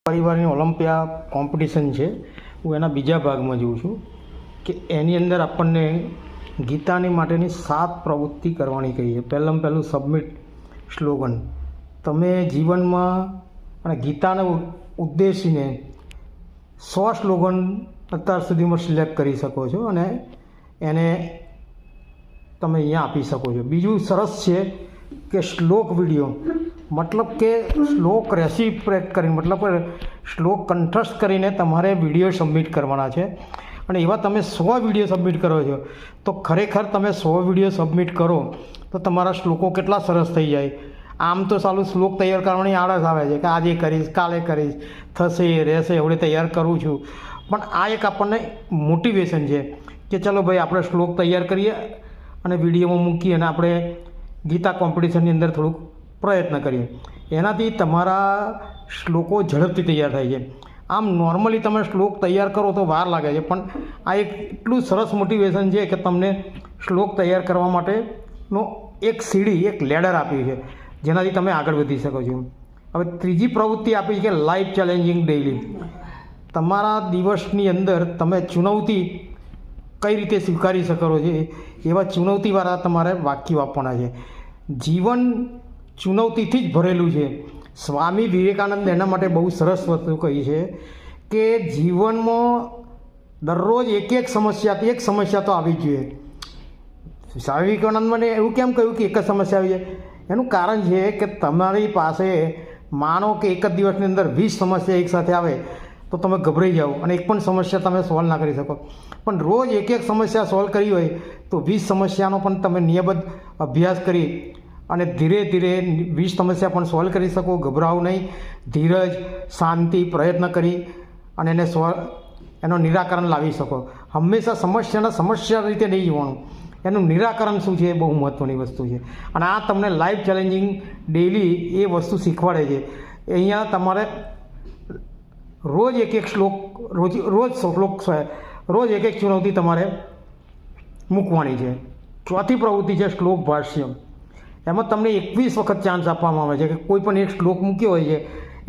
પરિવારની ઓલિમ્પિયા કોમ્પિટિશન છે, હું એના બીજા ભાગમાં જોઉં છું કે એની અંદર આપણને ગીતાની માટેની 7 પ્રવૃત્તિ કરવાની કહી છે. પહેલું સબમિટ સ્લોગન. તમે જીવનમાં અને ગીતાને ઉદ્દેશીને 100 સ્લોગન અત્યાર સુધીમાં સિલેક્ટ કરી શકો છો અને એને તમે અહીંયા આપી શકો છો. બીજું સરસ છે કે શ્લોક વિડીયો, મતલબ કે શ્લોક રેસિપ્રેટ કરીને, મતલબ કે શ્લોક કંઠસ્થ કરીને તમારે વિડીયો સબમિટ કરવાના છે. અને એવા તમે 100 વિડીયો સબમિટ કરો છો તો ખરેખર તમે 100 વિડીયો સબમિટ કરો તો તમારા શ્લોકો કેટલા સરસ થઈ જાય. આમ તો સાલું શ્લોક તૈયાર કરવાની આળસ આવે છે કે આજે કરીશ, કાલે કરીશ, થશે, રહેશે, એવડે તૈયાર કરું છું. પણ આ એક આપણને મોટિવેશન છે કે ચલો ભાઈ આપણે શ્લોક તૈયાર કરીએ અને વિડીયોમાં મૂકીએ અને આપણે ગીતા કોમ્પિટિશનની અંદર થોડુંક પ્રયત્ન કરીએ. એનાથી તમારા શ્લોકો ઝડપથી તૈયાર થાય છે. આમ નોર્મલી તમે શ્લોક તૈયાર કરો તો વાર લાગે છે, પણ આ એક એટલું સરસ મોટિવેશન છે કે તમને શ્લોક તૈયાર કરવા માટેનો એક સીડી, એક લેડર આપ્યું છે જેનાથી તમે આગળ વધી શકો છો. હવે ત્રીજી પ્રવૃત્તિ આપી છે કે લાઈફ ચેલેન્જિંગ ડેઇલી. તમારા દિવસની અંદર તમે ચુનૌતી કઈ રીતે સ્વીકારી શકો છો એવા ચુનૌતીવાળા તમારે વાક્યો આપવાના છે. જીવન ચુનૌતીથી જ ભરેલું છે. સ્વામી વિવેકાનંદ એના માટે બહુ સરસ વસ્તુ કહી છે કે જીવનમાં દરરોજ એક સમસ્યા તો આવી જ જોઈએ. સ્વામી વિવેકાનંદ મને એવું કેમ કહ્યું કે એક જ સમસ્યા આવી જાય? એનું કારણ છે કે તમારી પાસે માનો કે એક જ દિવસની અંદર 20 સમસ્યા એકસાથે આવે તો તમે ગભરાઈ જાઓ અને એક પણ સમસ્યા તમે સોલ્વ ના કરી શકો. પણ રોજ એક સમસ્યા સોલ્વ કરી હોય તો 20 સમસ્યાનો પણ તમે નિયમિત અભ્યાસ કરી અને ધીરે ધીરે 20 સમસ્યા પણ સોલ્વ કરી શકો. ગભરાવો નહીં, ધીરજ, શાંતિ, પ્રયત્ન કરી અને એનો નિરાકરણ લાવી શકો. હંમેશા સમસ્યા રીતે નહીં જોવાનું, એનું નિરાકરણ શું છે એ બહુ મહત્ત્વની વસ્તુ છે. અને આ તમને લાઈફ ચેલેન્જિંગ ડેઇલી એ વસ્તુ શીખવાડે છે. અહીંયા તમારે રોજ એક શ્લોક, રોજ એક ચુનૌતી તમારે મૂકવાની છે. ચોથી પ્રવૃત્તિ છે શ્લોક ભાષ્ય. એમાં તમને 21 વખત ચાન્સ આપવામાં આવે છે કે કોઈ પણ એક શ્લોક મૂક્યો હોય છે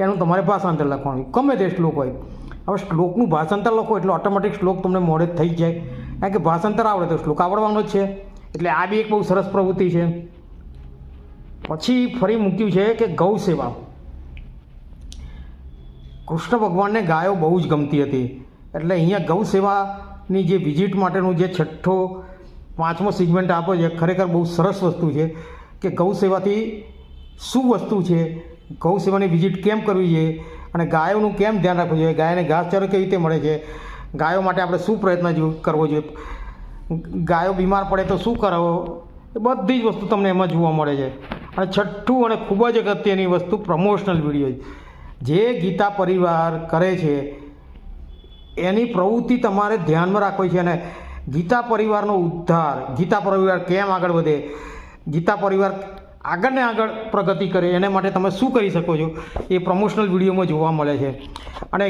એનું તમારે ભાષાંતર લખવાનું, ગમે તે શ્લોક હોય. હવે શ્લોકનું ભાષાંતર લખો એટલે ઓટોમેટિક શ્લોક તમને મોડે જ થઈ જાય, કારણ કે ભાષાંતર આવડે તો શ્લોક આવડવાનો જ છે. એટલે આ બી એક બહુ સરસ પ્રવૃત્તિ છે. પછી ફરી મૂક્યું છે કે ગૌ સેવા. કૃષ્ણ ભગવાનને ગાયો બહુ જ ગમતી હતી, એટલે અહીંયા ગૌ સેવાની જે વિઝિટ માટેનું જે 5મો સેગમેન્ટ આપો છે, ખરેખર બહુ સરસ વસ્તુ છે કે ગૌ સેવાથી શું વસ્તુ છે, ગૌ સેવાની વિઝિટ કેમ કરવી છે અને ગાયોનું કેમ ધ્યાન રાખવું જોઈએ, ગાયને ઘાસચારો કેવી રીતે મળે છે, ગાયો માટે આપણે શું પ્રયત્ન કરવો જોઈએ, ગાયો બીમાર પડે તો શું કરવો, એ બધી જ વસ્તુ તમને એમાં જોવા મળે છે. અને 6થું અને ખૂબ જ અગત્યની વસ્તુ પ્રમોશનલ વિડીયો. જે ગીતા પરિવાર કરે છે એની પ્રવૃત્તિ તમારે ધ્યાનમાં રાખવી છે અને ગીતા પરિવારનો ઉદ્ધાર, ગીતા પરિવાર કેમ આગળ વધે, ગીતા પરિવાર આગળ ને આગળ પ્રગતિ કરે એના માટે તમે શું કરી શકો છો એ પ્રમોશનલ વિડીયોમાં જોવા મળે છે. અને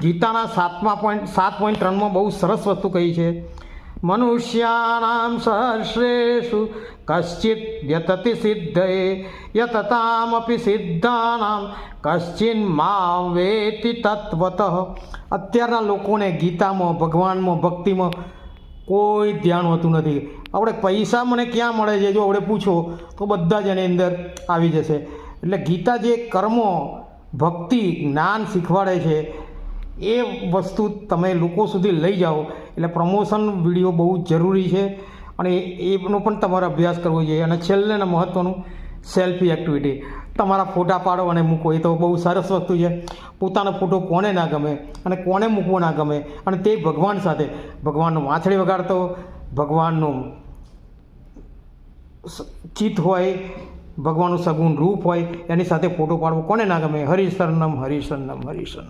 ગીતાના 7.3માં બહુ સરસ વસ્તુ કહી છે, મનુષ્યાનામ સહસ્રેષુ કશ્ચિત વ્યતતિ સિદ્ધયે યતતામપી સિદ્ધાનામ કશ્ચિન મા વેતિ તત્વતઃ. અત્યારના લોકોને ગીતામાં, ભગવાનમાં, ભક્તિમાં કોઈ ધ્યાન હોતું નથી. આપણે પૈસા મને ક્યાં મળે છે જો આપણે પૂછો તો બધા જ એની અંદર આવી જશે. એટલે ગીતા જે કર્મો, ભક્તિ, જ્ઞાન શીખવાડે છે એ વસ્તુ તમે લોકો સુધી લઈ જાઓ. એટલે પ્રમોશન વિડીયો બહુ જરૂરી છે અને એનો પણ તમારે અભ્યાસ કરવો જોઈએ. અને છેલ્લે મહત્ત્વનું સેલ્ફી એક્ટિવિટી. તમારા ફોટા પાડો અને મૂકો, એ તો બહુ સરસ વસ્તુ છે. પોતાનો ફોટો કોને ના ગમે અને કોને મૂકવો ના ગમે, અને તે ભગવાન સાથે, ભગવાનનું વાંસળી વગાડતો, ભગવાનનું ચિત્ત હોય, ભગવાનનું સગુણ રૂપ હોય, એની સાથે ફોટો પાડવો કોને ના ગમે. હરિશરણમ હરિશરણમ હરિશરણમ.